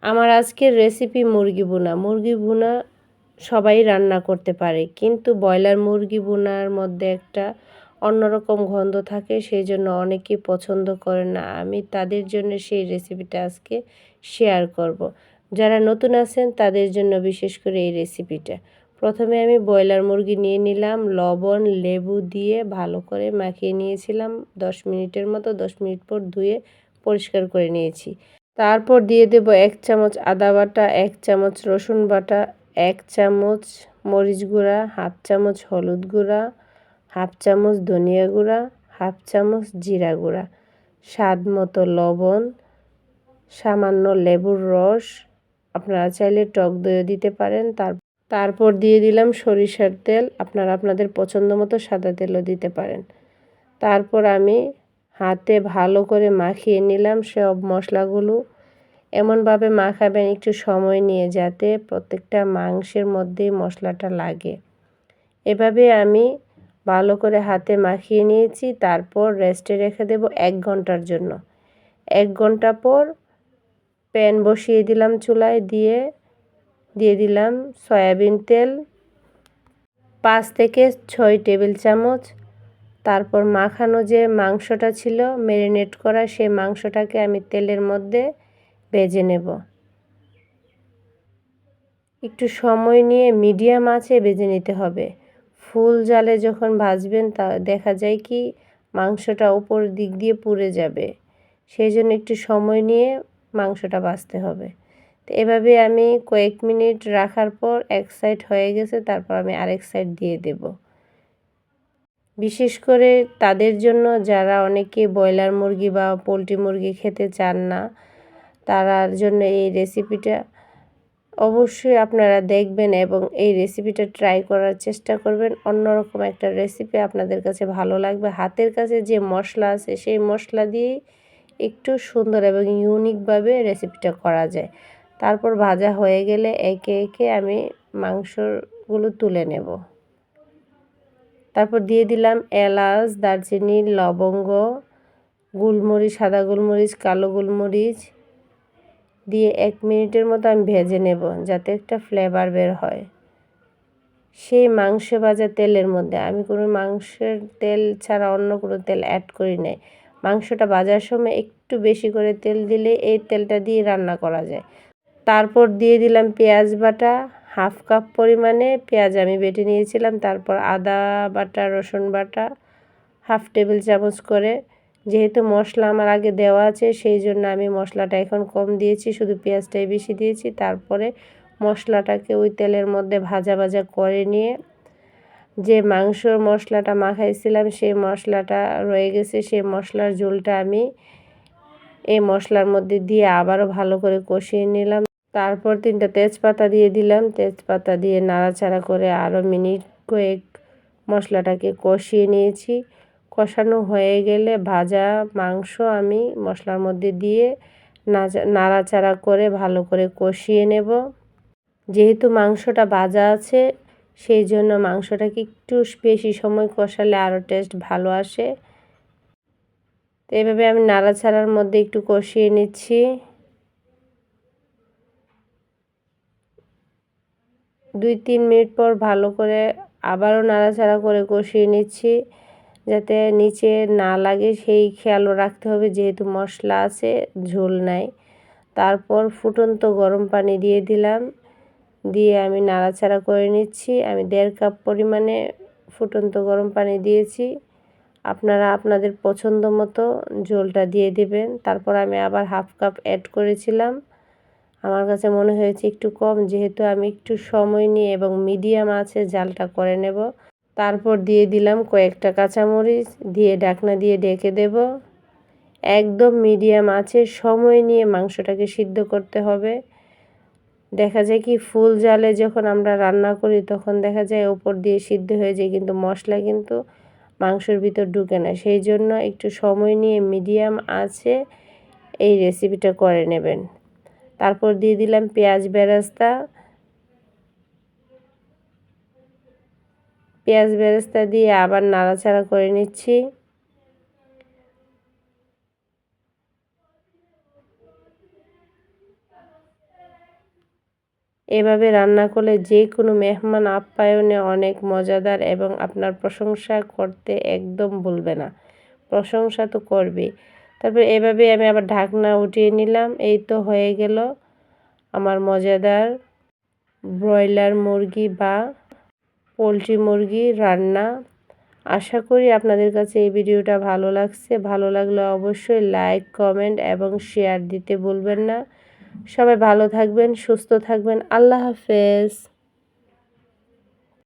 আমার আজকের রেসিপি মুরগি ভুনা। মুরগি ভুনা সবাই রান্না করতে পারে, কিন্তু ব্রয়লার মুরগি ভুনার মধ্যে একটা অন্যরকম গন্ধ থাকে, সেই জন্য অনেকেই পছন্দ করে না। আমি তাদের জন্য সেই রেসিপিটা আজকে শেয়ার করব। যারা নতুন আছেন তাদের জন্য বিশেষ করে এই রেসিপিটা। প্রথমে আমি ব্রয়লার মুরগি নিয়ে নিলাম, লবণ লেবু দিয়ে ভালো করে মাখিয়ে নিয়েছিলাম 10 মিনিটের মতো। 10 মিনিট পর ধুয়ে পরিষ্কার করে নিয়েছি। তারপর দিয়ে দেব 1 চামচ আদা বাটা, 1 চামচ রসুন বাটা, 1 চামচ মরিচ গুঁড়া, হাফ চামচ হলুদ গুঁড়া, হাফ চামচ ধনিয়া গুঁড়া, হাফ চামচ জিরা গুঁড়া, স্বাদ মতো লবণ, সামান্য লেবুর রস, আপনারা চাইলে টক দইও দিতে পারেন। তারপর দিয়ে দিলাম সরিষার তেল, আপনারা আপনাদের পছন্দ মতো সাদা তেলও দিতে পারেন। তারপর আমি হাতে ভালো করে মাখিয়ে নিলাম সব মশলাগুলো। এমনভাবে মাখাবেন একটু সময় নিয়ে, যাতে প্রত্যেকটা মাংসের মধ্যেই মশলাটা লাগে। এভাবে আমি ভালো করে হাতে মাখিয়ে নিয়েছি। তারপর রেস্টে রেখে দেব 1 ঘন্টার জন্য। 1 ঘন্টা পর প্যান বসিয়ে দিলাম চুলায়, দিয়ে দিলাম সয়াবিন তেল 5 থেকে 6 টেবিল চামচ। তারপর মাখানো যে মাংসটা ছিল ম্যারিনেট করা, সেই মাংসটাকে আমি তেলের মধ্যে ভেজে নেব। একটু সময় নিয়ে মিডিয়াম আঁচে ভেজে নিতে হবে। ফুল জালে যখন ভাজবেন তা দেখা যায় কি মাংসটা উপর দিক দিয়ে পুড়ে যাবে, সেই জন্য একটু সময় নিয়ে মাংসটা ভাজতে হবে। তো এভাবে আমি কয়েক মিনিট রাখার পর এক সাইড হয়ে গেছে, তারপর আমি আরেক সাইড দিয়ে দেব। বিশেষ করে তাদের জন্য যারা অনেকে ব্রয়লার মুরগি বা পোলট্রি মুরগি খেতে চান না, তার জন্য এই রেসিপিটা অবশ্যই আপনারা দেখবেন এবং এই রেসিপিটা ট্রাই করার চেষ্টা করবেন। অন্যরকম একটা রেসিপি আপনাদের কাছে ভালো লাগবে। হাতের কাছে যে মশলা আছে সেই মশলা দিয়েই একটু সুন্দর এবং ইউনিকভাবে রেসিপিটা করা যায়। তারপর ভাজা হয়ে গেলে একে একে আমি মাংসগুলো তুলে নেব। তারপর দিয়ে দিলাম এলাচ, দারচিনি, লবঙ্গ, গোলমরিচ, সাদা গোলমরিচ, কালো গোলমরিচ দিয়ে 1 মিনিটের মতো আমি ভেজে নেব, যাতে একটা ফ্লেভার বের হয়। সেই মাংস ভাজা তেলের মধ্যে আমি কোনো মাংসের তেল ছাড়া অন্য কোনো তেল অ্যাড করি নাই। মাংসটা ভাজার সময় একটু বেশি করে তেল দিলে এই তেলটা দিয়ে রান্না করা যায়। তারপর দিয়ে দিলাম পেঁয়াজ বাটা, হাফ কাপ পরিমাণে পেঁয়াজ আমি বেটে নিয়েছিলাম। তারপর আদা বাটা, রসুন বাটা হাফ টেবিল চামচ করে। যেহেতু মশলা আমার আগে দেওয়া আছে, সেই জন্য আমি মশলাটা এখন কম দিয়েছি, শুধু পেঁয়াজটাই বেশি দিয়েছি। তারপরে মশলাটাকে ওই তেলের মধ্যে ভাজা ভাজা করে নিয়ে যে মাংসর মশলাটা মাখাইছিলাম সেই মশলাটা রয়ে গেছে, সেই মশলার ঝোলটা আমি এই মশলার মধ্যে দিয়ে আবারও ভালো করে কষিয়ে নিলাম। তারপর 3টা তেজপাতা দিয়ে দিলাম। তেজপাতা দিয়ে নাড়াচাড়া করে আরও মিনিট কয়েক মশলাটাকে কষিয়ে নিয়েছি। কষানো হয়ে গেলে ভাজা মাংস আমি মশলার মধ্যে দিয়ে নাড়াচাড়া করে ভালো করে কষিয়ে নেব। যেহেতু মাংসটা ভাজা আছে, সেই জন্য মাংসটাকে একটু বেশি সময় কষালে আরও টেস্ট ভালো আসে। তো এভাবে আমি নাড়াচাড়ার মধ্যে একটু কষিয়ে নিচ্ছি। 2-3 মিনিট পর ভালো করে আবারও নাড়াচাড়া করে কষিয়ে নিচ্ছি, যাতে নিচে না লাগে সেই খেয়ালও রাখতে হবে, যেহেতু মশলা আছে ঝোল নাই। তারপর ফুটন্ত গরম পানি দিয়ে দিলাম, দিয়ে আমি নাড়াচাড়া করে নিচ্ছি। আমি 1.5 কাপ পরিমাণে ফুটন্ত গরম পানি দিয়েছি। আপনারা আপনাদের পছন্দ মতো ঝোলটা দিয়ে দিবেন। তারপর আমি আবার হাফ কাপ অ্যাড করেছিলাম। আমার কাছে মনে হয়েছে একটু কম, যেহেতু আমি একটু সময় নিয়ে এবং মিডিয়াম আঁচে জালটা করে নেব। তারপর দিয়ে দিলাম কয়েকটা কাঁচামরিচ, দিয়ে ঢাকনা দিয়ে ঢেকে দেব। একদম মিডিয়াম আঁচে সময় নিয়ে মাংসটাকে সিদ্ধ করতে হবে। দেখা যায় কি ফুল জালে যখন আমরা রান্না করি তখন দেখা যায় ওপর দিয়ে সিদ্ধ হয়ে যায়, কিন্তু মশলা কিন্তু মাংসের ভিতর ঢুকে না। সেই জন্য একটু সময় নিয়ে মিডিয়াম আঁচে এই রেসিপিটা করে নেবেন। তারপর দিয়ে দিলাম পেঁয়াজ বেরেস্তা। পেঁয়াজ বেরেস্তা দিয়ে আবার নাড়াচাড়া করে নিচ্ছি। এভাবে রান্না করলে যে কোনো মেহমান আপ্যায়নে অনেক মজাদার এবং আপনার প্রশংসা করতে একদম ভুলবে না। প্রশংসা তো করবেই। তারপর এভাবে আমি আবার ঢাকনা উঠিয়ে নিলাম। এই তো হয়ে গেল আমার মজাদার ব্রয়লার মুরগি বা পোলট্রি মুরগি রান্না। আশা করি আপনাদের কাছে এই ভিডিওটা ভালো লাগছে। ভালো লাগলে অবশ্যই লাইক, কমেন্ট এবং শেয়ার দিতে ভুলবেন না। সবাই ভালো থাকবেন, সুস্থ থাকবেন। আল্লাহ হাফেজ।